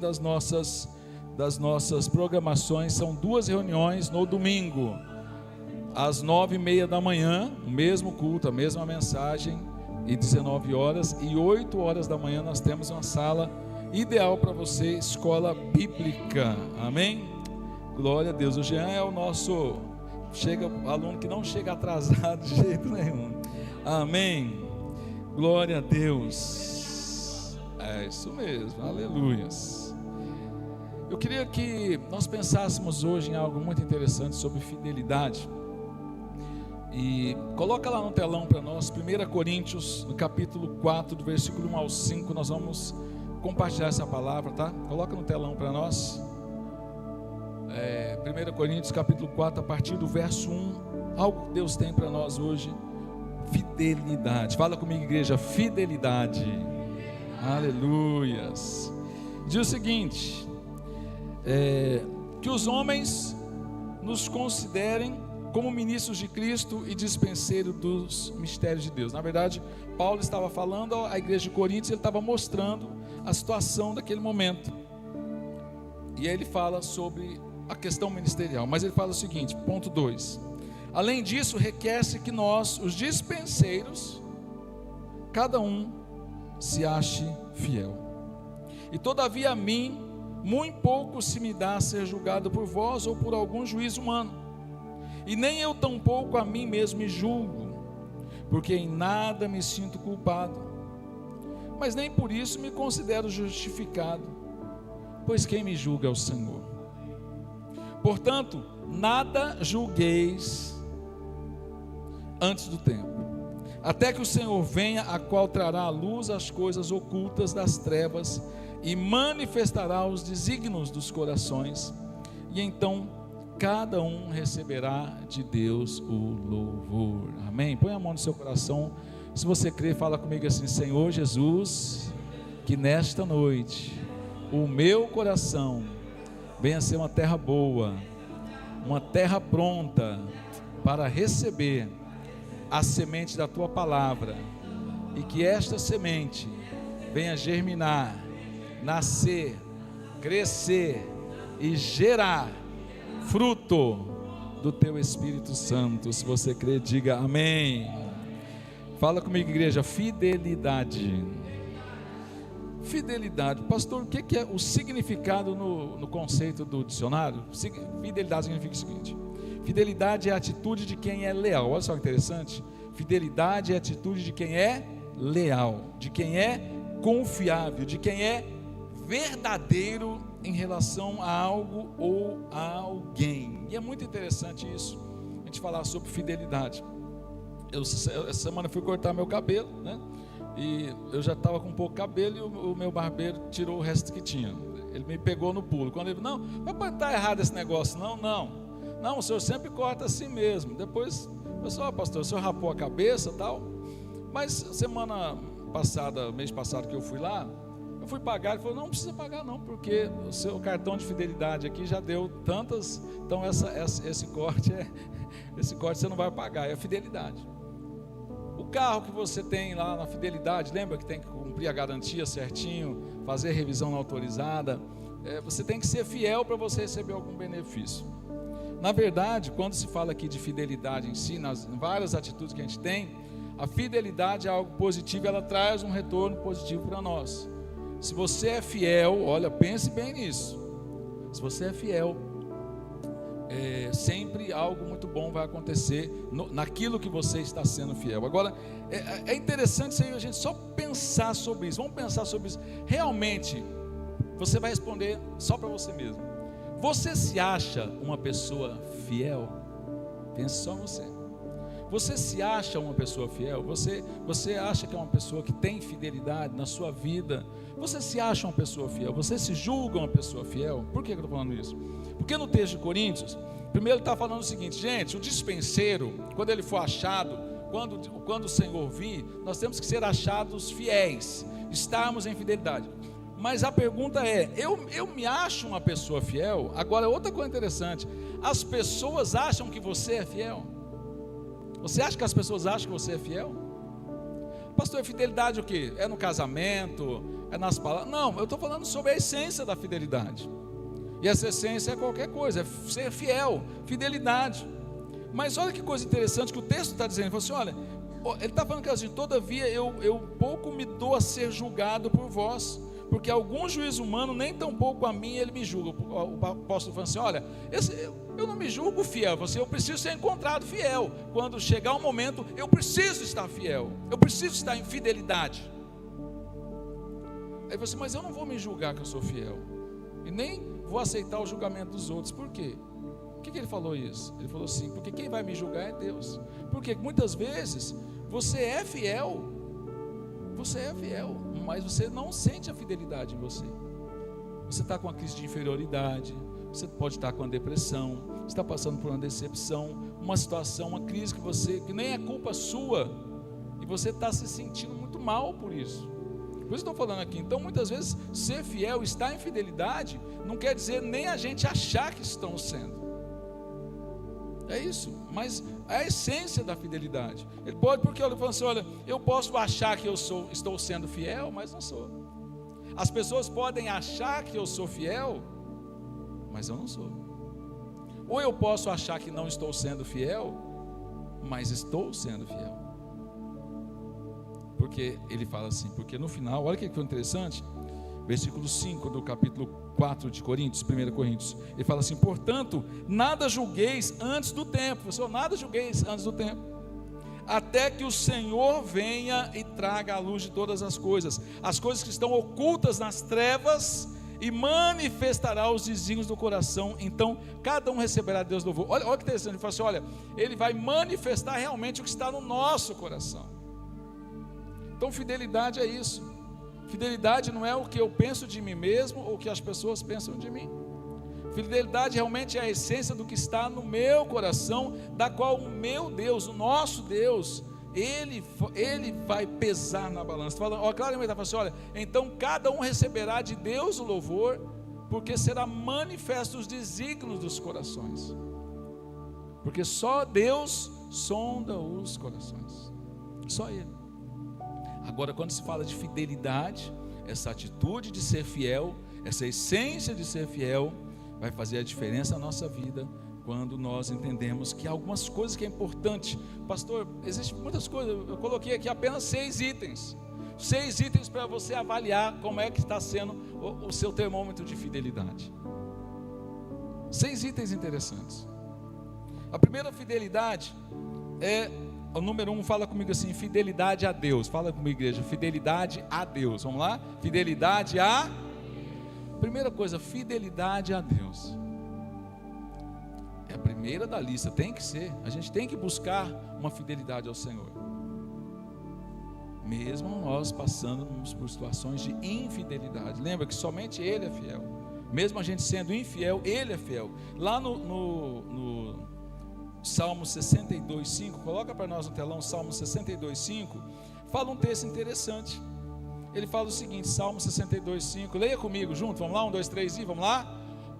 das nossas programações são 2 reuniões no domingo, às 9h30 da manhã, o mesmo culto, a mesma mensagem, e 19 horas, e 8 horas da manhã nós temos uma sala ideal para você, escola bíblica, amém? Glória a Deus. O Jean é o nosso aluno que não chega atrasado de jeito nenhum, amém? Glória a Deus, é isso mesmo, aleluias. Eu queria que nós pensássemos hoje em algo muito interessante sobre fidelidade. E coloca lá no telão para nós, 1 Coríntios, no capítulo 4, do versículo 1 ao 5, nós vamos compartilhar essa palavra, tá? Coloca no telão para nós. 1 Coríntios, capítulo 4, a partir do verso 1, algo que Deus tem para nós hoje, fidelidade. Fala comigo, igreja, fidelidade. Aleluias. Diz o seguinte... que os homens nos considerem como ministros de Cristo e dispenseiros dos mistérios de Deus. Na verdade, Paulo estava falando à igreja de Coríntios, ele estava mostrando a situação daquele momento, e aí ele fala sobre a questão ministerial, mas ele fala o seguinte, ponto 2: além disso, requer-se que nós, os dispenseiros, cada um se ache fiel. E todavia a mim muito pouco se me dá a ser julgado por vós ou por algum juiz humano, e nem eu tampouco a mim mesmo me julgo, porque em nada me sinto culpado, mas nem por isso me considero justificado, pois quem me julga é o Senhor. Portanto, nada julgueis antes do tempo, até que o Senhor venha, a qual trará à luz as coisas ocultas das trevas, e manifestará os desígnios dos corações, e então cada um receberá de Deus o louvor. Amém? Põe a mão no seu coração, se você crê, fala comigo assim: Senhor Jesus, que nesta noite o meu coração venha a ser uma terra boa, uma terra pronta para receber a semente da tua palavra, e que esta semente venha germinar, nascer, crescer e gerar fruto do teu Espírito Santo. Se você crê, diga amém. Fala comigo, igreja, fidelidade. Fidelidade, pastor, o que é o significado no conceito do dicionário? Fidelidade significa o seguinte: fidelidade é a atitude de quem é leal. Olha só que interessante, fidelidade é a atitude de quem é leal, de quem é confiável, de quem é verdadeiro em relação a algo ou a alguém. E é muito interessante isso, a gente falar sobre fidelidade. Essa semana eu fui cortar meu cabelo, né? E eu já estava com pouco cabelo, e o meu barbeiro tirou o resto que tinha. Ele me pegou no pulo. Quando ele falou: não, mas está errado esse negócio. Não, o senhor sempre corta assim mesmo. Depois eu falei: pastor, o senhor rapou a cabeça e tal. Mas semana passada, mês passado que eu fui lá, eu fui pagar. Ele falou: não precisa pagar não, porque o seu cartão de fidelidade aqui já deu tantas, então esse corte você não vai pagar, é a fidelidade. O carro que você tem lá na fidelidade, lembra que tem que cumprir a garantia certinho, fazer revisão autorizada, você tem que ser fiel para você receber algum benefício. Na verdade, quando se fala aqui de fidelidade em si, nas várias atitudes que a gente tem, a fidelidade é algo positivo, ela traz um retorno positivo para nós. Se você é fiel, olha, pense bem nisso. Se você é fiel, sempre algo muito bom vai acontecer naquilo que você está sendo fiel. Agora, é interessante isso aí, a gente só pensar sobre isso. Vamos pensar sobre isso. Realmente, você vai responder só para você mesmo. Você se acha uma pessoa fiel? Pense só você. Você se acha uma pessoa fiel? Você acha que é uma pessoa que tem fidelidade na sua vida? Você se acha uma pessoa fiel? Você se julga uma pessoa fiel? Por que eu estou falando isso? Porque no texto de Coríntios, primeiro ele está falando o seguinte: gente, o dispenseiro, quando ele for achado, quando o Senhor vir, nós temos que ser achados fiéis, estarmos em fidelidade. Mas a pergunta é: eu me acho uma pessoa fiel? Agora, outra coisa interessante: as pessoas acham que você é fiel? Você acha que as pessoas acham que você é fiel? Pastor, fidelidade o quê? É no casamento, É nas palavras? Não, eu estou falando sobre a essência da fidelidade. E essa essência é qualquer coisa, é ser fiel, fidelidade. Mas olha que coisa interessante que o texto está dizendo. Ele fala assim, olha, ele está falando que assim, todavia eu pouco me dou a ser julgado por vós, porque algum juiz humano, nem tão pouco a mim, ele me julga. O apóstolo fala assim, olha, eu não me julgo fiel, eu preciso ser encontrado fiel. Quando chegar o momento, eu preciso estar fiel, eu preciso estar em fidelidade. Aí você, mas eu não vou me julgar que eu sou fiel, e nem vou aceitar o julgamento dos outros. Por quê? Por que ele falou isso? Ele falou assim, porque quem vai me julgar é Deus. Porque muitas vezes você é fiel, mas você não sente a fidelidade em você. Você está com uma crise de inferioridade, você pode estar com uma depressão, você está passando por uma decepção, uma situação, uma crise que nem é culpa sua, e você está se sentindo muito mal por isso. Por isso estou falando aqui. Então muitas vezes ser fiel, estar em fidelidade, não quer dizer nem a gente achar que estão sendo. É isso, mas é a essência da fidelidade. Ele pode, porque ele fala assim, olha, eu posso achar que estou sendo fiel, mas não sou. As pessoas podem achar que eu sou fiel, mas eu não sou. Ou eu posso achar que não estou sendo fiel, mas estou sendo fiel. Porque ele fala assim, porque no final, olha que foi interessante, versículo 5 do capítulo 4 de Coríntios, 1 Coríntios, ele fala assim, portanto, nada julgueis antes do tempo, pessoal, nada julgueis antes do tempo, até que o Senhor venha e traga à luz de todas as coisas que estão ocultas nas trevas, e manifestará os desígnios do coração, então cada um receberá de Deus louvor. Olha que interessante, ele fala assim, olha, ele vai manifestar realmente o que está no nosso coração. Então fidelidade é isso. Fidelidade não é o que eu penso de mim mesmo ou o que as pessoas pensam de mim. Fidelidade realmente é a essência do que está no meu coração, da qual o meu Deus, o nosso Deus, Ele vai pesar na balança. Claramente está falando assim, olha, então cada um receberá de Deus o louvor, porque será manifesto os desígnios dos corações. Porque só Deus sonda os corações. Só Ele. Agora, quando se fala de fidelidade, essa atitude de ser fiel, essa essência de ser fiel, vai fazer a diferença na nossa vida, quando nós entendemos que algumas coisas que é importante. Pastor, existem muitas coisas, eu coloquei aqui apenas 6 itens. 6 itens para você avaliar como é que está sendo o seu termômetro de fidelidade. 6 itens interessantes. A primeira fidelidade é... O número 1, fala comigo assim, fidelidade a Deus. Fala comigo, igreja, fidelidade a Deus. Vamos lá? Fidelidade a... Primeira coisa, fidelidade a Deus. É a primeira da lista, tem que ser. A gente tem que buscar uma fidelidade ao Senhor. Mesmo nós passando por situações de infidelidade. Lembra que somente Ele é fiel. Mesmo a gente sendo infiel, Ele é fiel. Lá no Salmo 62:5, coloca para nós no telão, Salmo 62:5, fala um texto interessante. Ele fala o seguinte, Salmo 62:5, leia comigo junto, vamos lá, 1, 2, 3 e vamos lá.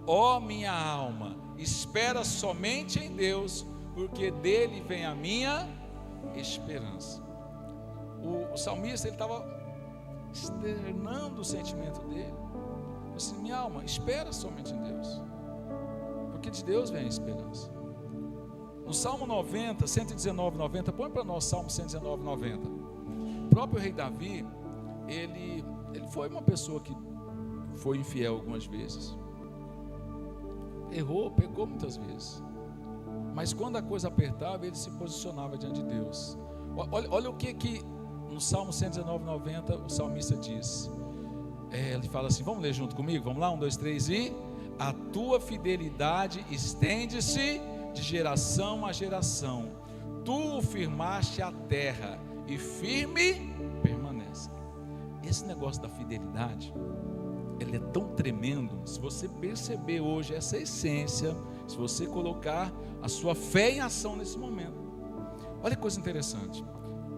Ó minha alma, espera somente em Deus, porque dele vem a minha esperança. O salmista, ele estava externando o sentimento dele, assim, minha alma, espera somente em Deus, porque de Deus vem a esperança. No Salmo 90, 119, 90, põe para nós Salmo 119, 90. O próprio rei Davi, ele foi uma pessoa que foi infiel algumas vezes. Errou, pecou muitas vezes. Mas quando a coisa apertava, ele se posicionava diante de Deus. Olha o que no Salmo 119, 90 o salmista diz. Ele fala assim, vamos ler junto comigo? Vamos lá, 1, 2, 3 e... A tua fidelidade estende-se de geração a geração, tu o firmaste a terra e firme permanece. Esse negócio da fidelidade, ele é tão tremendo. Se você perceber hoje essa essência, se você colocar a sua fé em ação nesse momento, olha que coisa interessante.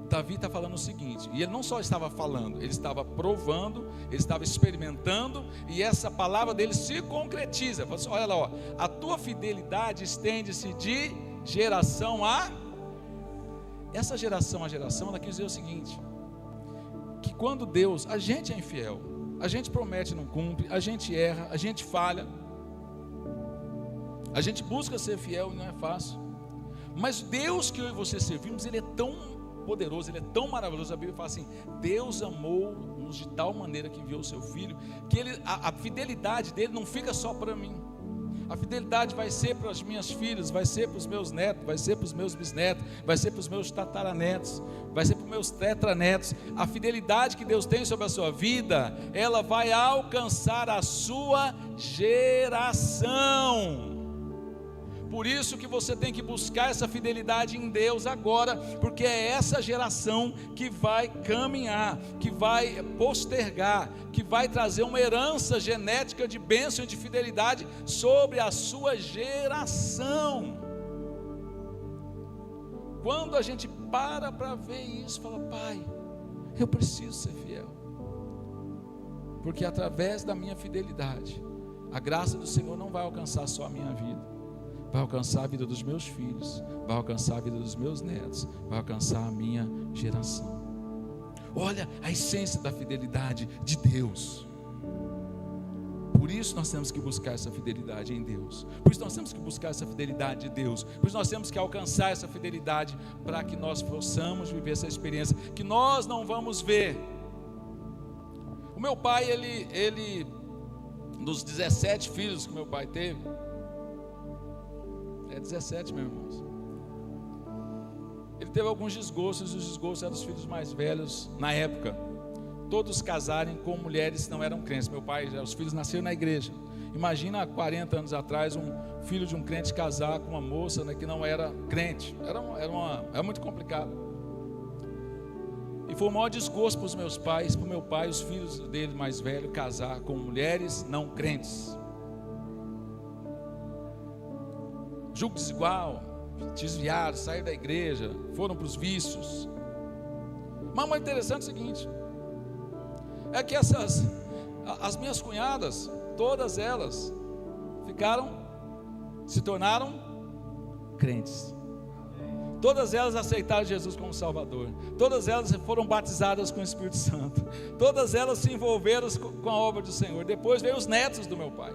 Davi está falando o seguinte, e ele não só estava falando, ele estava provando, ele estava experimentando, e essa palavra dele se concretiza. Olha lá, ó, a tua fidelidade estende-se de geração a... Essa geração a geração, ela quis dizer o seguinte, que quando Deus, a gente é infiel, A gente promete e não cumpre, a gente erra, a gente falha, a gente busca ser fiel e não é fácil. Mas Deus que eu e você servimos, Ele é tão poderoso, Ele é tão maravilhoso. A Bíblia fala assim: Deus amou-nos de tal maneira que enviou o seu Filho, que a fidelidade dele não fica só para mim. A fidelidade vai ser para as minhas filhas, vai ser para os meus netos, vai ser para os meus bisnetos, vai ser para os meus tataranetos, vai ser para os meus tetranetos. A fidelidade que Deus tem sobre a sua vida, ela vai alcançar a sua geração. Por isso que você tem que buscar essa fidelidade em Deus agora, porque é essa geração que vai caminhar, que vai postergar, que vai trazer uma herança genética de bênção e de fidelidade sobre a sua geração. Quando a gente para ver isso, fala: Pai, eu preciso ser fiel, porque através da minha fidelidade, a graça do Senhor não vai alcançar só a minha vida, vai alcançar a vida dos meus filhos, vai alcançar a vida dos meus netos, vai alcançar a minha geração. Olha a essência da fidelidade de Deus. Por isso nós temos que buscar essa fidelidade em Deus. Por isso nós temos que buscar essa fidelidade de Deus. Por isso nós temos que alcançar essa fidelidade, para que nós possamos viver essa experiência que nós não vamos ver. O meu pai, ele dos 17 filhos que meu pai teve, 17, meus irmãos, ele teve alguns desgostos, e os desgostos eram dos filhos mais velhos na época, todos casarem com mulheres que não eram crentes. Meu pai, os filhos nasceram na igreja. Imagina há 40 anos atrás um filho de um crente casar com uma moça, né, que não era crente. Era muito complicado. E foi o maior desgosto para os meus pais, para o meu pai, os filhos dele mais velhos, casar com mulheres não crentes. Julgo desigual, desviaram, saíram da igreja, foram para os vícios. Mas o interessante é o seguinte: é que as minhas cunhadas, todas elas se tornaram crentes. Todas elas aceitaram Jesus como Salvador. Todas elas foram batizadas com o Espírito Santo. Todas elas se envolveram com a obra do Senhor. Depois veio os netos do meu pai.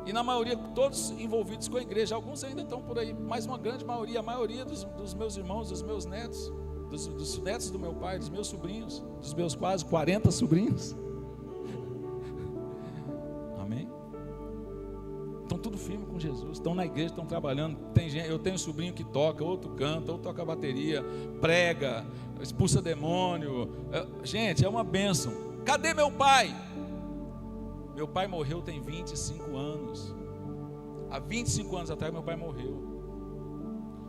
E na maioria, todos envolvidos com a igreja. Alguns ainda estão por aí, mas uma grande maioria, a maioria dos meus irmãos, dos meus netos, dos netos do meu pai, dos meus sobrinhos, dos meus quase 40 sobrinhos. Amém? Estão tudo firme com Jesus, estão na igreja, estão trabalhando. Eu tenho um sobrinho que toca, outro canta, outro toca bateria, prega, expulsa demônio. Gente, é uma bênção. Cadê meu pai? Meu pai morreu tem 25 anos. Há 25 anos atrás meu pai morreu.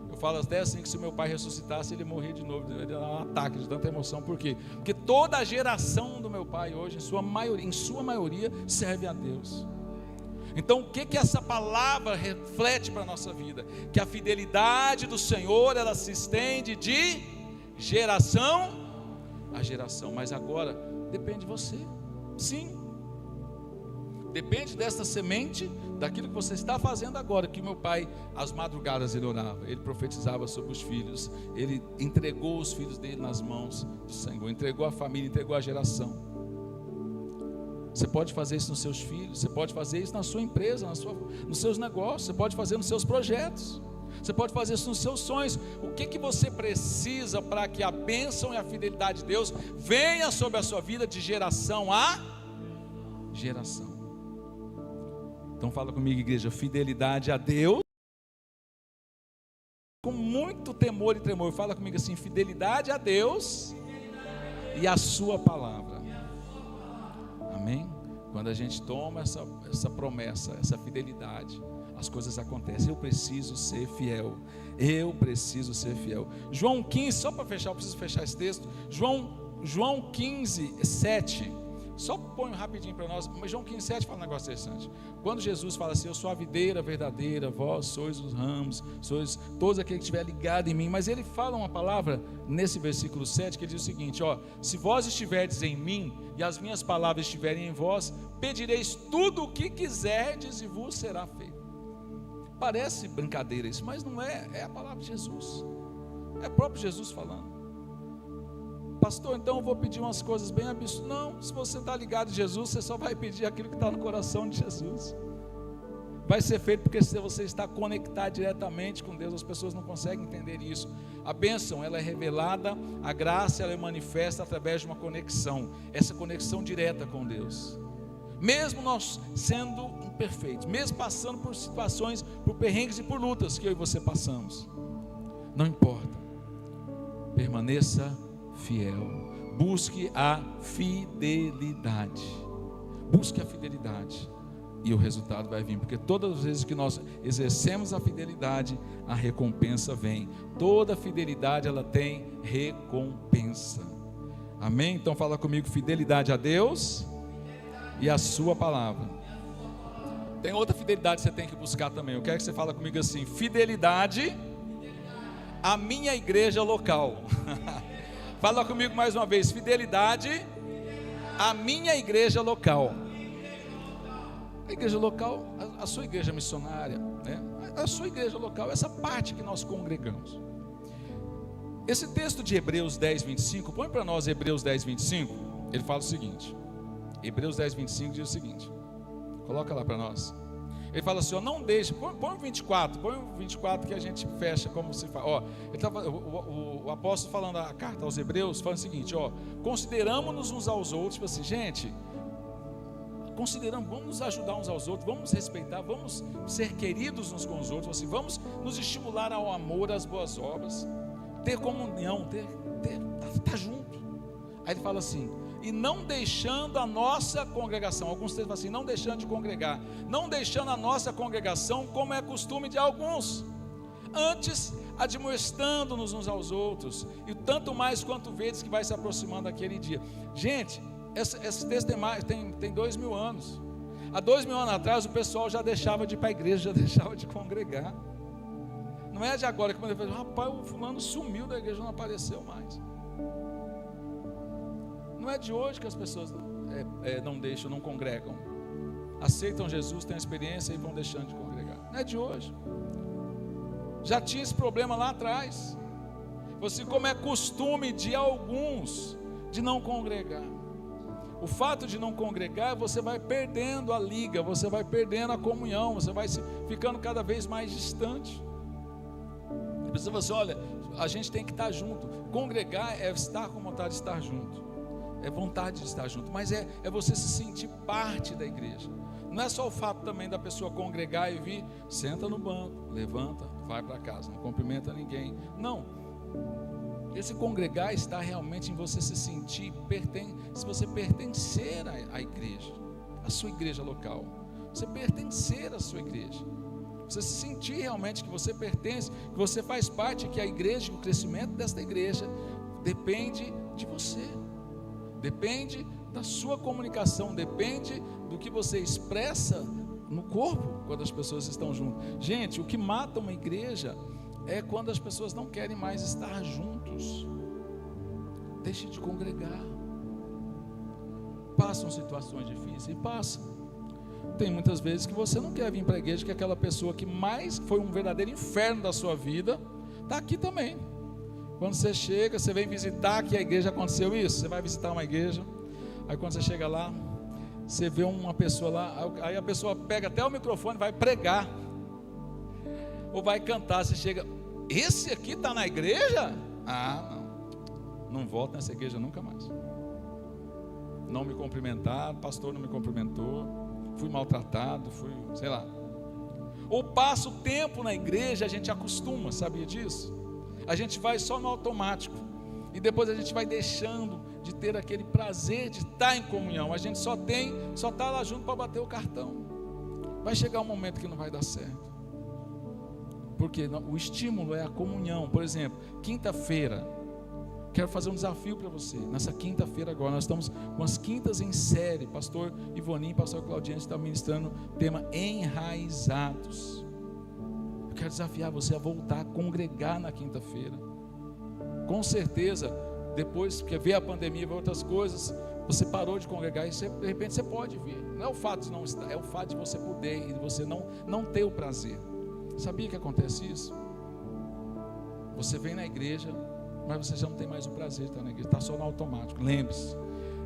Eu falo até assim que se meu pai ressuscitasse, ele morria de novo. Ele ia dar um ataque de tanta emoção. Por quê? Porque toda a geração do meu pai hoje, em sua maioria, serve a Deus. Então o que essa palavra reflete para a nossa vida? Que a fidelidade do Senhor, ela se estende de geração a geração. Mas agora depende de você. Sim, depende dessa semente, daquilo que você está fazendo agora. Que meu pai, às madrugadas ele orava, ele profetizava sobre os filhos, ele entregou os filhos dele nas mãos do Senhor, entregou a família, entregou a geração. Você pode fazer isso nos seus filhos, você pode fazer isso na sua empresa, nos seus negócios, você pode fazer nos seus projetos, você pode fazer isso nos seus sonhos. O que você precisa para que a bênção e a fidelidade de Deus venha sobre a sua vida de geração a geração? Então fala comigo, igreja: fidelidade a Deus, com muito temor e tremor. Fala comigo assim: fidelidade a Deus e a sua palavra. Amém? Quando a gente toma essa promessa, essa fidelidade, as coisas acontecem. Eu preciso ser fiel. Eu preciso ser fiel. João 15, só para fechar, eu preciso fechar esse texto. João 15, 7. Só põe rapidinho para nós. Mas João 15, 7 fala um negócio interessante. Quando Jesus fala assim: eu sou a videira verdadeira, vós sois os ramos, sois todos aqueles que estiver ligado em mim. Mas ele fala uma palavra nesse versículo 7 que ele diz o seguinte: se vós estiverdes em mim e as minhas palavras estiverem em vós, pedireis tudo o que quiserdes e vos será feito. Parece brincadeira isso, mas não é. É a palavra de Jesus. É o próprio Jesus falando. pastor, então eu vou pedir umas coisas bem absurdas. Não, se você está ligado em Jesus, você só vai pedir aquilo que está no coração de Jesus. Vai ser feito porque se você está conectado diretamente com Deus, as pessoas não conseguem entender isso. A bênção, ela é revelada, a graça, ela é manifesta através de uma conexão, essa conexão direta com Deus. Mesmo nós sendo imperfeitos, mesmo passando por situações, por perrengues e por lutas que eu e você passamos, não importa, permaneça fiel, busque a fidelidade, e o resultado vai vir, porque todas as vezes que nós exercemos a fidelidade, a recompensa vem. Toda fidelidade, ela tem recompensa. Amém? Então fala comigo: fidelidade a Deus e a sua palavra. Tem outra fidelidade que você tem que buscar também. Eu quero que você fale comigo assim: fidelidade à minha igreja local. Fala comigo mais uma vez: fidelidade à minha igreja local. A igreja local, a sua igreja missionária, né? A sua igreja local, essa parte que nós congregamos. Esse texto de Hebreus 10, 25, põe para nós Hebreus 10, 25, ele fala o seguinte, Hebreus 10, 25 diz o seguinte, coloca lá para nós. Ele fala assim, ó, não deixe, põe o 24, que a gente fecha como se fala. Ó, o apóstolo falando a carta aos Hebreus, falando o seguinte, ó, consideramos-nos uns aos outros, tipo assim, gente, vamos nos ajudar uns aos outros, vamos respeitar, vamos ser queridos uns com os outros, assim, vamos nos estimular ao amor, às boas obras, ter comunhão, tá junto. Aí ele fala assim, e não deixando a nossa congregação, alguns textos falam assim, não deixando de congregar, não deixando a nossa congregação como é costume de alguns, antes admoestando-nos uns aos outros, e tanto mais quanto vezes que vai se aproximando aquele dia. Gente, esse texto tem 2000 anos. Há 2000 anos atrás o pessoal já deixava de ir para a igreja, já deixava de congregar. Não é de agora que quando ele fala, rapaz, o fulano sumiu da igreja, não apareceu mais. Não é de hoje que as pessoas não deixam, não congregam, aceitam Jesus, têm a experiência e vão deixando de congregar. Não é de hoje. Já tinha esse problema lá atrás. Assim como é costume de alguns de não congregar. O fato de não congregar, você vai perdendo a liga, você vai perdendo a comunhão, você vai ficando cada vez mais distante. A pessoa fala assim, olha, a gente tem que estar junto. Congregar é estar com vontade de estar junto, é vontade de estar junto, mas é você se sentir parte da igreja. Não é só o fato também da pessoa congregar e vir, senta no banco, levanta, vai para casa, não cumprimenta ninguém. Não. Esse congregar está realmente em você se sentir, se você pertencer à igreja, à sua igreja local, você pertencer à sua igreja, você se sentir realmente que você pertence, que você faz parte, que a igreja, que o crescimento desta igreja depende de você, depende da sua comunicação, depende do que você expressa no corpo, quando as pessoas estão juntas. Gente, o que mata uma igreja é quando as pessoas não querem mais estar juntos. Deixe de congregar. Passam situações difíceis, passam. Tem muitas vezes que você não quer vir para a igreja, que aquela pessoa que mais foi um verdadeiro inferno da sua vida está aqui também. Quando você chega, você vem visitar, que a igreja aconteceu isso, você vai visitar uma igreja, aí quando você chega lá, você vê uma pessoa lá, aí a pessoa pega até o microfone, vai pregar ou vai cantar, você chega, esse aqui está na igreja? Ah, não volto nessa igreja nunca mais. Não me cumprimentaram, pastor não me cumprimentou, fui maltratado, sei lá. Ou passa o tempo na igreja, a gente acostuma, sabia disso? A gente vai só no automático, e depois a gente vai deixando de ter aquele prazer de estar em comunhão. A gente só está lá junto para bater o cartão. Vai chegar um momento que não vai dar certo. Porque o estímulo é a comunhão. Por exemplo, quinta-feira, quero fazer um desafio para você. Nessa quinta-feira agora, nós estamos com as quintas em série. Pastor Ivoninho e pastor Claudiane estão ministrando o tema enraizados. Eu quero desafiar você a voltar a congregar na quinta-feira. Com certeza, depois que veio a pandemia e outras coisas, você parou de congregar e de repente você pode vir. Não é o fato de não estar, é o fato de você poder e de você não ter o prazer. Sabia que acontece isso? Você vem na igreja, mas você já não tem mais o prazer de estar na igreja, está só no automático. Lembre-se,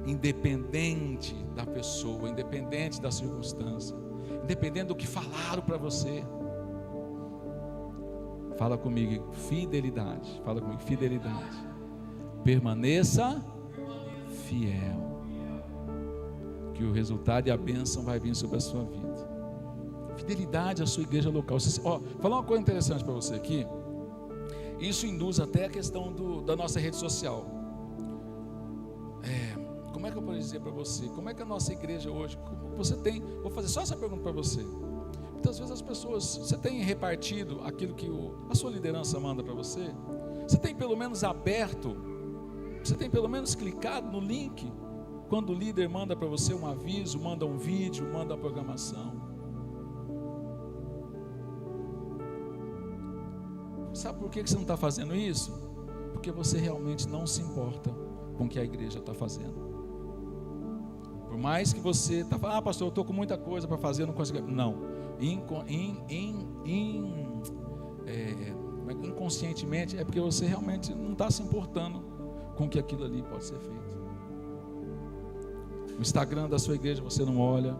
independente da pessoa, independente da circunstância, independente do que falaram para você, fala comigo, fidelidade. Fala comigo, fidelidade. Permaneça fiel, que o resultado e a bênção vai vir sobre a sua vida. Fidelidade à sua igreja local. Vou falar uma coisa interessante para você aqui. Isso induz até a questão da nossa rede social. Como é que eu posso dizer para você? Como é que a nossa igreja hoje, você tem, vou fazer só essa pergunta para você. Muitas vezes as pessoas, você tem repartido aquilo que a sua liderança manda para você? Você tem pelo menos aberto, você tem pelo menos clicado no link, quando o líder manda para você um aviso, manda um vídeo, manda a programação? Sabe por que você não está fazendo isso? Porque você realmente não se importa com o que a igreja está fazendo. Por mais que você está falando, pastor, eu estou com muita coisa para fazer, eu não consigo. Não, inconscientemente é porque você realmente não está se importando com que aquilo ali pode ser feito. O Instagram da sua igreja você não olha,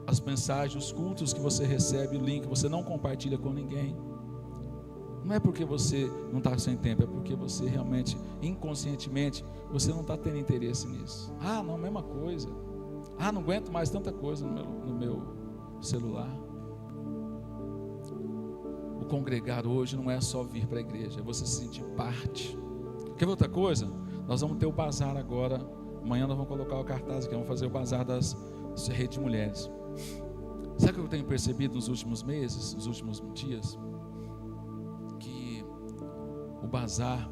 as mensagens, os cultos que você recebe, o link, você não compartilha com ninguém. Não é porque você não está sem tempo, é porque você realmente, inconscientemente, você não está tendo interesse nisso. Não, mesma coisa. Não aguento mais tanta coisa no meu celular. O congregar hoje não é só vir para a igreja, é você se sentir parte. Quer ver outra coisa? Nós vamos ter o bazar agora. Amanhã nós vamos colocar o cartaz aqui, vamos fazer o bazar das redes de mulheres. Sabe o que eu tenho percebido nos últimos meses, nos últimos dias? Que o bazar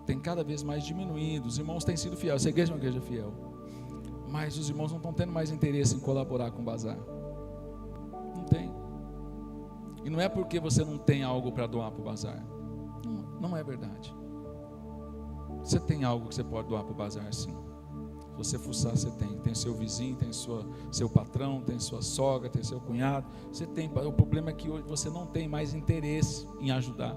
tem cada vez mais diminuído. Os irmãos têm sido fiéis. Essa igreja é uma igreja fiel, mas os irmãos não estão tendo mais interesse em colaborar com o bazar. Não tem. E não é porque você não tem algo para doar para o bazar. Não é verdade. Você tem algo que você pode doar para o bazar, sim. Se você fuçar, você tem. Tem seu vizinho, tem seu patrão, tem sua sogra, tem seu cunhado. Você tem. O problema é que hoje você não tem mais interesse em ajudar.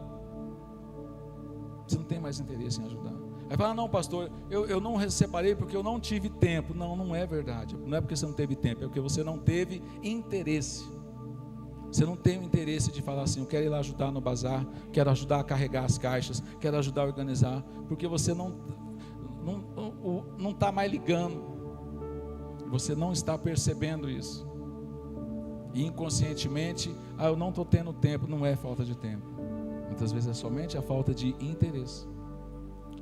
Você não tem mais interesse em ajudar. Aí fala, não, pastor, eu não separei porque eu não tive tempo. Não é verdade. Não é porque você não teve tempo, é porque você não teve interesse. Você não tem o interesse de falar assim, eu quero ir lá ajudar no bazar, quero ajudar a carregar as caixas, quero ajudar a organizar, porque você não está mais ligando, você não está percebendo isso, e inconscientemente, eu não estou tendo tempo. Não é falta de tempo, muitas vezes é somente a falta de interesse,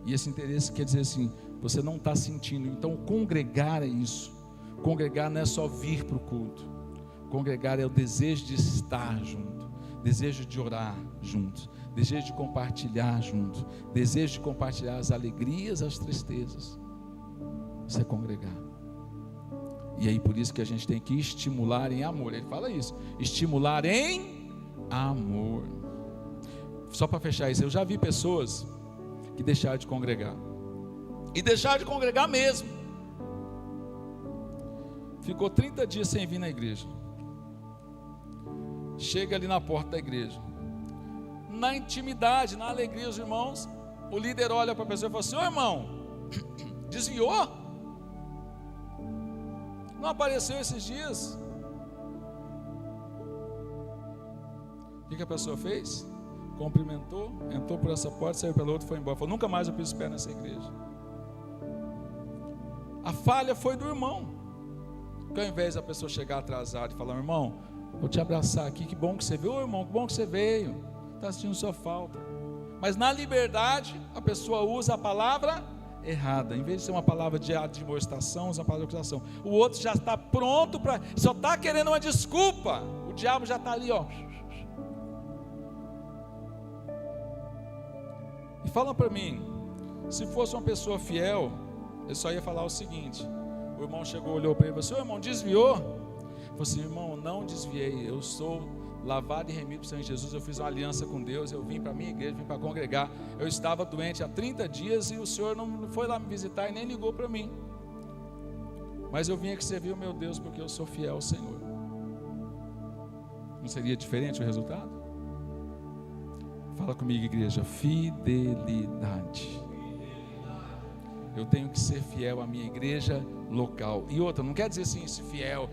e esse interesse quer dizer assim, você não está sentindo. Então congregar é isso. Congregar não é só vir para o culto. Congregar é o desejo de estar junto, desejo de orar junto, desejo de compartilhar junto, desejo de compartilhar as alegrias, as tristezas. Isso é congregar. E aí por isso que a gente tem que estimular em amor. Ele fala isso, estimular em amor. Só para fechar isso, eu já vi pessoas que deixaram de congregar, e deixaram de congregar mesmo. Ficou 30 dias sem vir na igreja. Chega ali na porta da igreja, na intimidade, na alegria, os irmãos, o líder olha para a pessoa e fala assim, ô irmão, desviou? Não apareceu esses dias? O que a pessoa fez? Cumprimentou, entrou por essa porta, saiu pela outra e foi embora. Falou, nunca mais eu piso pé nessa igreja. A falha foi do irmão, que ao invés da pessoa chegar atrasada e falar, irmão, vou te abraçar aqui, que bom que você veio, ô irmão, que bom que você veio, está sentindo sua falta. Mas na liberdade, a pessoa usa a palavra errada, em vez de ser uma palavra de admoestação, usa a palavra de acusação. O outro já está pronto para, só está querendo uma desculpa, o diabo já está ali, ó. E fala para mim, se fosse uma pessoa fiel, ele só ia falar o seguinte, o irmão chegou, olhou para ele e falou assim, ô irmão, desviou? Falei assim, irmão, não desviei, eu sou lavado e remido por Senhor Jesus, eu fiz uma aliança com Deus, eu vim para a minha igreja, vim para congregar, eu estava doente há 30 dias e o Senhor não foi lá me visitar e nem ligou para mim, mas eu vim aqui servir o meu Deus porque eu sou fiel ao Senhor. Não seria diferente o resultado? Fala comigo, igreja, fidelidade. Eu tenho que ser fiel à minha igreja local. E outra, não quer dizer assim, esse fiel.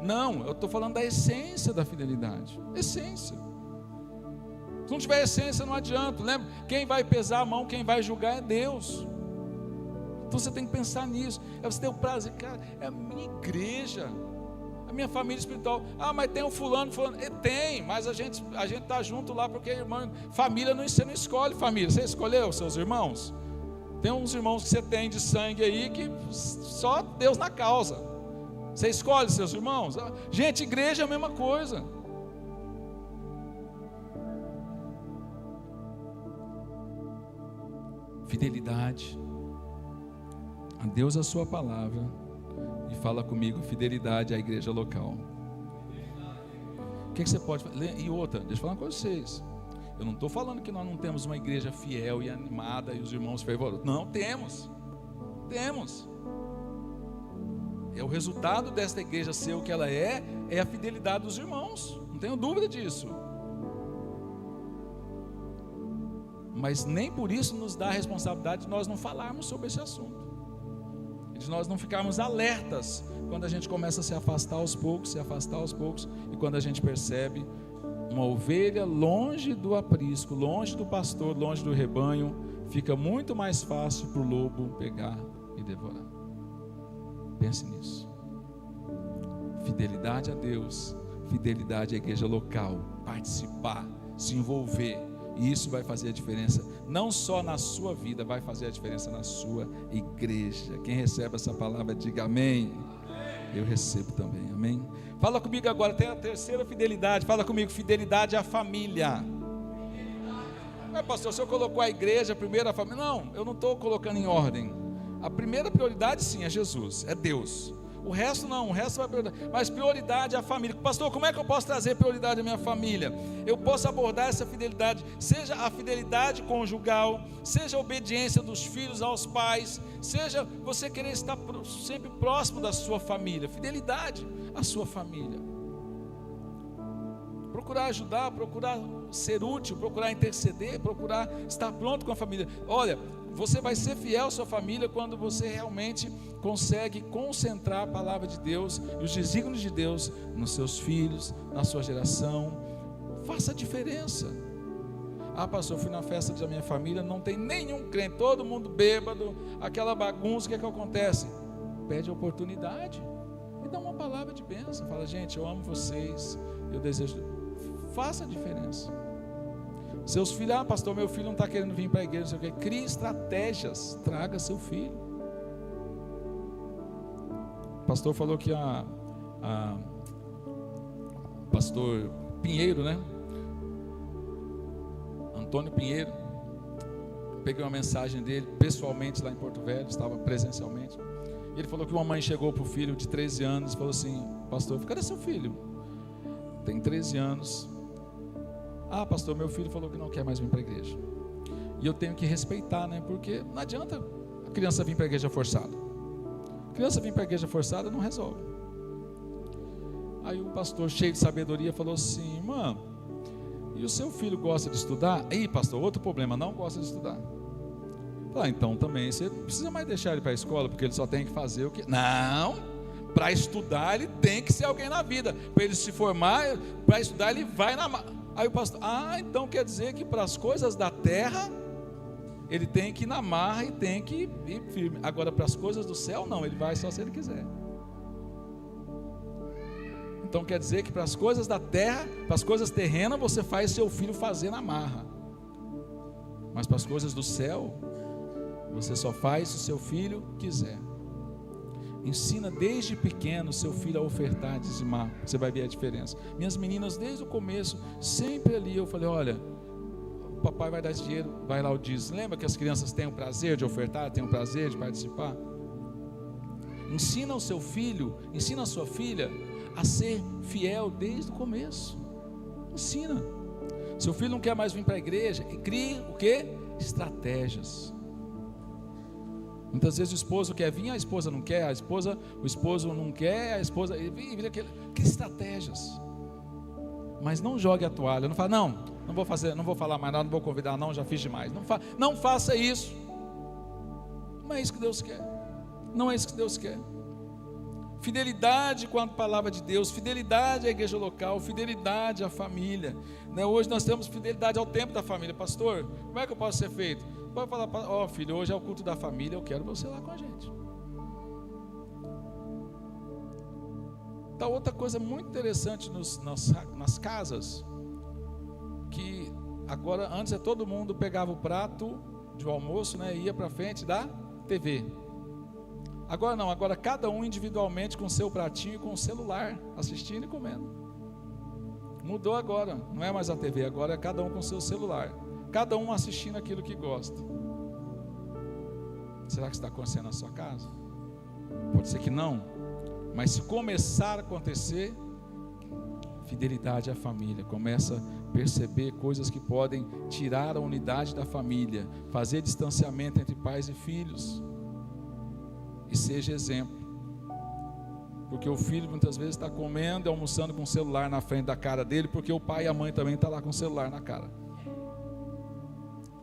Não, eu estou falando da essência da fidelidade. Essência. Se não tiver essência, não adianta. Lembra? Quem vai pesar a mão, quem vai julgar é Deus. Então você tem que pensar nisso. Você tem o prazer, cara, é a minha igreja, a minha família espiritual. Mas tem um fulano. Tem, mas a gente está junto lá porque, irmão, família você não escolhe família. Você escolheu os seus irmãos? Tem uns irmãos que você tem de sangue aí que só Deus na causa. Você escolhe seus irmãos? Gente, igreja é a mesma coisa. Fidelidade a Deus, a sua palavra. E fala comigo, fidelidade à igreja local. O que você pode fazer? E outra, deixa eu falar uma coisa com vocês. Eu não estou falando que nós não temos uma igreja fiel e animada e os irmãos fervorosos. Não, temos. É o resultado desta igreja ser o que ela é a fidelidade dos irmãos. Não tenho dúvida disso. Mas nem por isso nos dá a responsabilidade de nós não falarmos sobre esse assunto. De nós não ficarmos alertas quando a gente começa a se afastar aos poucos, e quando a gente percebe uma ovelha longe do aprisco, longe do pastor, longe do rebanho, fica muito mais fácil para o lobo pegar e devorar. Pense nisso. Fidelidade a Deus, fidelidade à igreja local, participar, se envolver, e isso vai fazer a diferença, não só na sua vida, vai fazer a diferença na sua igreja. Quem recebe essa palavra, diga amém. Eu recebo também, amém. Fala comigo agora, tem a terceira fidelidade. Fala comigo, fidelidade à família. Pastor, o senhor colocou a igreja primeiro, a família. Não, eu não estou colocando em ordem. A primeira prioridade sim é Jesus, é Deus. O resto não, o resto vai prioridade. Mas prioridade é a família. Pastor, como é que eu posso trazer prioridade à minha família? Eu posso abordar essa fidelidade, seja a fidelidade conjugal, seja a obediência dos filhos aos pais, seja você querer estar sempre próximo da sua família. Fidelidade à sua família. Procurar ajudar, procurar ser útil, procurar interceder, procurar estar pronto com a família. Olha, você vai ser fiel à sua família quando você realmente consegue concentrar a palavra de Deus e os desígnios de Deus nos seus filhos, na sua geração. Faça a diferença. Pastor, eu fui na festa da minha família, não tem nenhum crente, todo mundo bêbado, aquela bagunça, o que é que acontece? Pede a oportunidade e dá uma palavra de bênção. Fala, gente, eu amo vocês, eu desejo. Faça a diferença. Seus filhos, pastor, meu filho não está querendo vir para a igreja, não sei o quê. Crie estratégias, traga seu filho. O pastor falou que pastor Pinheiro, né? Antônio Pinheiro, peguei uma mensagem dele pessoalmente lá em Porto Velho, estava presencialmente. E ele falou que uma mãe chegou para o filho de 13 anos e falou assim: pastor, cadê seu filho? Tem 13 anos. Pastor, meu filho falou que não quer mais vir para a igreja. E eu tenho que respeitar, né? Porque não adianta a criança vir para a igreja forçada. A criança vir para a igreja forçada não resolve. Aí o pastor, cheio de sabedoria, falou assim: irmã, e o seu filho gosta de estudar? Aí, pastor, outro problema, não gosta de estudar. Então também você não precisa mais deixar ele para a escola, porque ele só tem que fazer o que... Não, para estudar ele tem que ser alguém na vida. Para ele se formar, para estudar ele vai na... Aí o pastor, então quer dizer que para as coisas da terra ele tem que ir na marra e tem que ir firme. Agora para as coisas do céu não, ele vai só se ele quiser. Então quer dizer que para as coisas da terra, para as coisas terrenas, você faz seu filho fazer na marra. Mas para as coisas do céu, você só faz se o seu filho quiser. Ensina desde pequeno seu filho a ofertar, dizimar. Você vai ver a diferença. Minhas meninas, desde o começo, sempre ali eu falei: olha, o papai vai dar esse dinheiro, vai lá o dízimo. Lembra que as crianças têm o prazer de ofertar, têm o prazer de participar? Ensina o seu filho, ensina a sua filha a ser fiel desde o começo. Ensina. Seu filho não quer mais vir para a igreja, e crie o quê? Estratégias. Muitas vezes o esposo quer vir, a esposa não quer, o esposo não quer, a esposa... Que estratégias. Mas não jogue a toalha, não fala: não, não vou falar mais nada, não vou convidar não, já fiz demais. Não faça isso. Não é isso que Deus quer. Não é isso que Deus quer. Fidelidade com a palavra de Deus, fidelidade à igreja local, fidelidade à família, né? Hoje nós temos fidelidade ao tempo da família. Pastor, como é que eu posso ser feito? Pode falar, ó filho, hoje é o culto da família, eu quero você lá com a gente. Tá outra coisa muito interessante nas casas, que agora, antes todo mundo pegava o prato de almoço, né, e ia para frente da TV. Agora não, agora cada um individualmente com seu pratinho e com o celular, assistindo e comendo. Mudou agora, não é mais a TV, agora é cada um com seu celular, cada um assistindo aquilo que gosta. Será que está acontecendo na sua casa? Pode ser que não, mas se começar a acontecer, fidelidade à família, começa a perceber coisas que podem tirar a unidade da família, fazer distanciamento entre pais e filhos. E seja exemplo, porque o filho muitas vezes está comendo e almoçando com o celular na frente da cara dele, porque o pai e a mãe também estão lá com o celular na cara.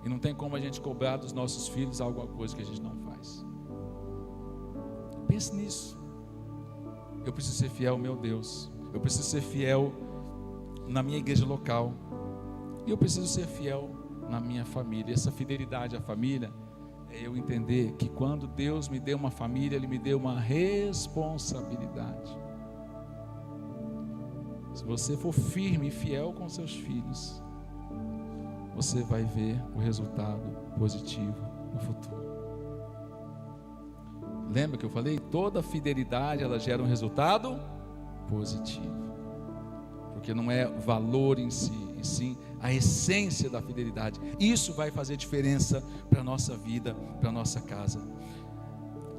E não tem como a gente cobrar dos nossos filhos alguma coisa que a gente não faz. Pense nisso. Eu preciso ser fiel ao meu Deus, eu preciso ser fiel na minha igreja local, e eu preciso ser fiel na minha família. Essa fidelidade à família é eu entender que quando Deus me deu uma família, Ele me deu uma responsabilidade. Se você for firme e fiel com seus filhos, você vai ver o resultado positivo no futuro. Lembra que eu falei? Toda fidelidade ela gera um resultado positivo, porque não é o valor em si, e sim a essência da fidelidade. Isso vai fazer diferença para a nossa vida, para a nossa casa.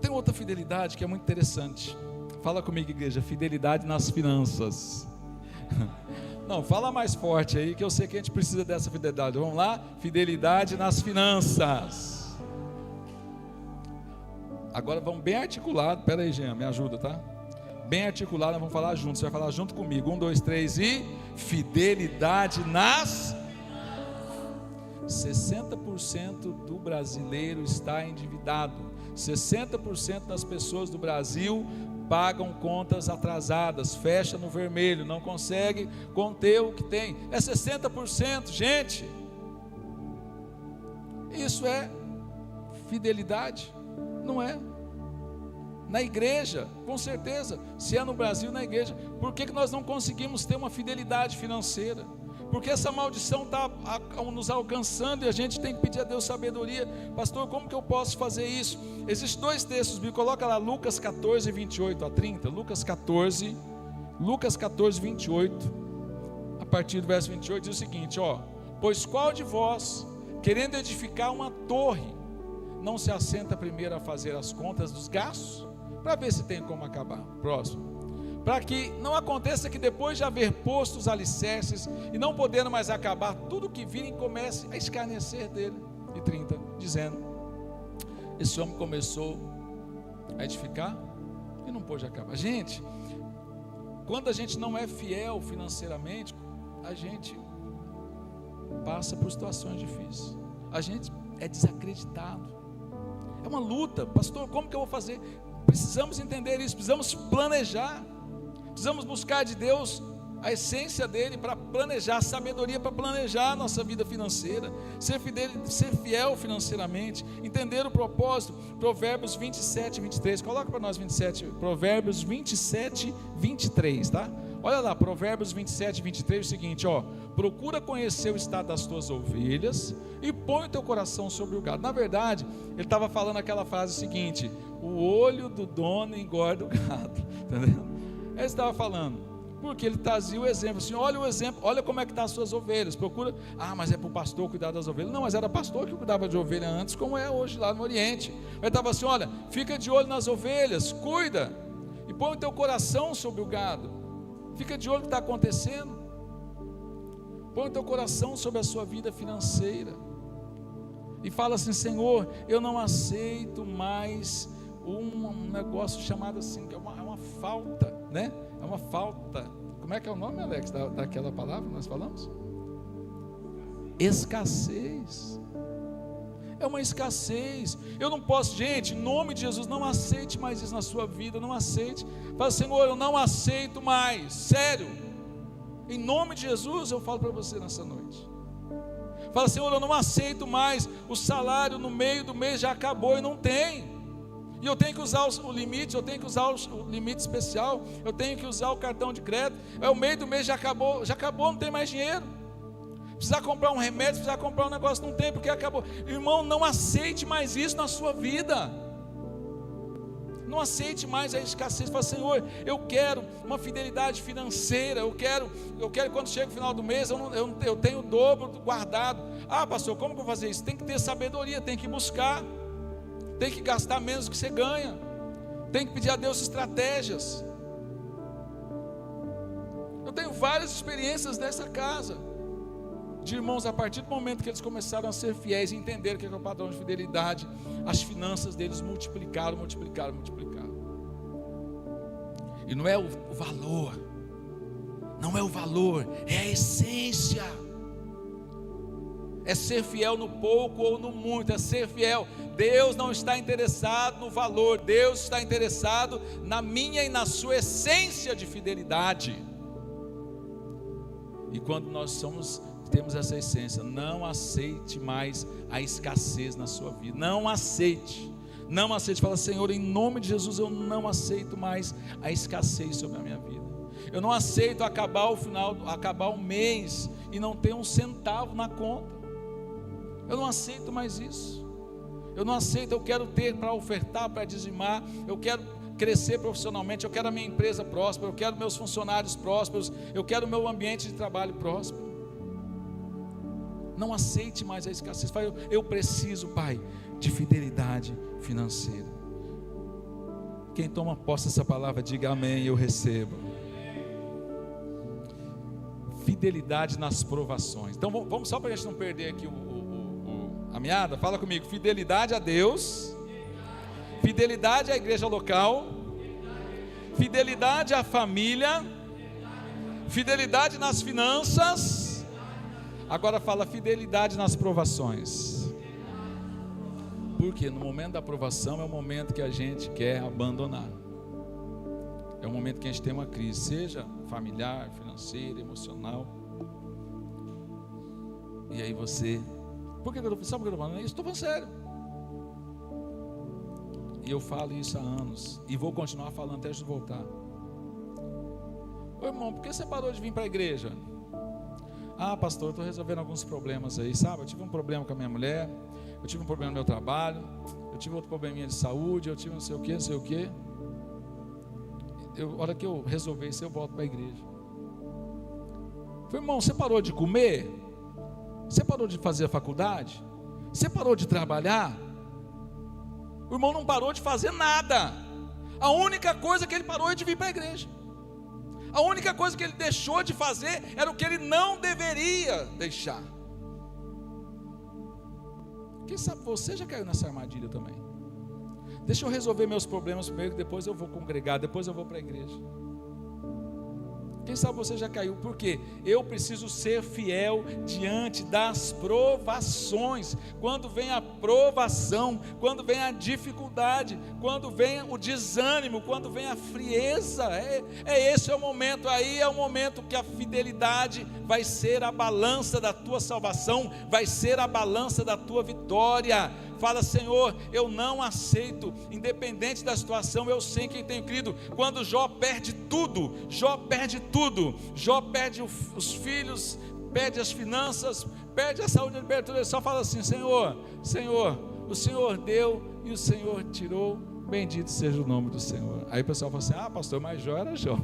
Tem outra fidelidade que é muito interessante. Fala comigo, igreja, fidelidade nas finanças. Não, fala mais forte aí, que eu sei que a gente precisa dessa fidelidade. Vamos lá? Fidelidade nas finanças. Agora vamos bem articulado. Pera aí, Jean, me ajuda, tá? Bem articulado, nós vamos falar junto. Você vai falar junto comigo. 1, 2, 3 e... fidelidade nas... 60% do brasileiro está endividado. 60% das pessoas do Brasil pagam contas atrasadas, fecha no vermelho, não consegue conter o que tem. É 60%, gente. Isso é fidelidade? Não é. Na igreja, com certeza. Se é no Brasil, na igreja. Por que nós não conseguimos ter uma fidelidade financeira? Porque essa maldição está nos alcançando e a gente tem que pedir a Deus sabedoria. Pastor, como que eu posso fazer isso? Existem 2 textos bíblicos, coloca lá Lucas 14, 28 a 30. Lucas 14, 28, a partir do verso 28, diz o seguinte, ó: pois qual de vós, querendo edificar uma torre, não se assenta primeiro a fazer as contas dos gastos, para ver se tem como acabar? Próximo. Para que não aconteça que depois de haver posto os alicerces e não podendo mais acabar, tudo que virem comece a escarnecer dele. E 30, dizendo: esse homem começou a edificar e não pôde acabar. Gente, quando a gente não é fiel financeiramente, a gente passa por situações difíceis, a gente é desacreditado, é uma luta. Pastor, como que eu vou fazer? Precisamos entender isso, precisamos planejar, precisamos buscar de Deus a essência dele para planejar, sabedoria para planejar a nossa vida financeira, ser fiel financeiramente, entender o propósito. Provérbios 27, 23, coloca para nós 27, Provérbios 27, 23, tá? Olha lá, Provérbios 27, 23, o seguinte, ó: procura conhecer o estado das tuas ovelhas e põe o teu coração sobre o gado. Na verdade, ele estava falando aquela frase seguinte: o olho do dono engorda o gado, entendeu? Ele estava falando, porque ele trazia o exemplo, assim, olha o exemplo, olha como é que estão as suas ovelhas, procura, mas é para o pastor cuidar das ovelhas. Não, mas era pastor que cuidava de ovelha antes, como é hoje lá no Oriente. Ele estava assim, olha, fica de olho nas ovelhas, cuida, e põe o teu coração sobre o gado, fica de olho no que está acontecendo, põe o teu coração sobre a sua vida financeira, e fala assim: Senhor, eu não aceito mais um negócio chamado assim, que é uma falta, né? É uma falta. Como é que é o nome, Alex, daquela palavra que nós falamos? escassez. É uma escassez. Eu não posso, gente, em nome de Jesus, não aceite mais isso na sua vida, não aceite. Fala, Senhor, eu não aceito mais, sério. Em nome de Jesus, eu falo para você nessa noite. Fala, Senhor, eu não aceito mais, o salário no meio do mês já acabou e não tem. E eu tenho que usar o limite, eu tenho que usar o limite especial, eu tenho que usar o cartão de crédito. O meio do mês já acabou, não tem mais dinheiro. Precisar comprar um remédio, precisar comprar um negócio, não tem, porque acabou. Irmão, não aceite mais isso na sua vida. Não aceite mais a escassez. Fala, Senhor, eu quero uma fidelidade financeira. Eu quero quando chega o final do mês, eu tenho o dobro guardado. Ah, pastor, como que eu vou fazer isso? Tem que ter sabedoria, tem que buscar. Tem que gastar menos do que você ganha. Tem que pedir a Deus estratégias. Eu tenho várias experiências dessa casa, de irmãos, a partir do momento que eles começaram a ser fiéis e entenderam que é o padrão de fidelidade, as finanças deles multiplicaram. E não é o valor, não é o valor, é a essência. É ser fiel no pouco ou no muito, é ser fiel. Deus não está interessado no valor, Deus está interessado na minha e na sua essência de fidelidade. E quando nós temos essa essência, não aceite mais a escassez na sua vida. Não aceite. Fala, Senhor, em nome de Jesus, eu não aceito mais a escassez sobre a minha vida. Eu não aceito acabar o mês e não ter um centavo na conta. Eu não aceito mais isso. Eu não aceito, eu quero ter para ofertar, para dizimar. Eu quero crescer profissionalmente, eu quero a minha empresa próspera, eu quero meus funcionários prósperos, eu quero o meu ambiente de trabalho próspero. Não aceite mais a escassez. Eu preciso, Pai, de fidelidade financeira. Quem toma posse dessa palavra, diga amém, eu recebo. Fidelidade nas provações. Então vamos só para a gente não perder aqui a meada. Fala comigo, fidelidade a Deus, fidelidade à igreja local, fidelidade à família, fidelidade nas finanças. Agora fala fidelidade nas provações. Porque no momento da provação é o momento que a gente quer abandonar. É o momento que a gente tem uma crise, seja familiar, financeira, emocional. E aí você, sabe por que eu estou falando isso? Estou falando sério. E eu falo isso há anos e vou continuar falando até eu voltar. Ô irmão, por que você parou de vir para a igreja? Ah, pastor, eu estou resolvendo alguns problemas aí, sabe? Eu tive um problema com a minha mulher, eu tive um problema no meu trabalho, eu tive outro probleminha de saúde, eu tive não sei o que. A hora que eu resolver isso, eu volto para a igreja. Falei, irmão, você parou de comer? Você parou de fazer a faculdade? Você parou de trabalhar? O irmão não parou de fazer nada. A única coisa que ele parou é de vir para a igreja. A única coisa que ele deixou de fazer era o que ele não deveria deixar. Quem sabe você já caiu nessa armadilha também. Deixa eu resolver meus problemas primeiro, depois eu vou congregar, depois eu vou para a igreja. Quem sabe você já caiu, porque eu preciso ser fiel diante das provações. Quando vem a provação, quando vem a dificuldade, quando vem o desânimo, quando vem a frieza, esse é o momento, aí é o momento que a fidelidade vai ser a balança da tua salvação, vai ser a balança da tua vitória. Fala, Senhor, eu não aceito, independente da situação, eu sei quem tenho crido. Quando Jó perde tudo, Jó perde os filhos, perde as finanças, perde a saúde, a liberdade, ele só fala assim, Senhor, o Senhor deu e o Senhor tirou, bendito seja o nome do Senhor. Aí o pessoal fala assim, ah pastor, mas Jó era Jó.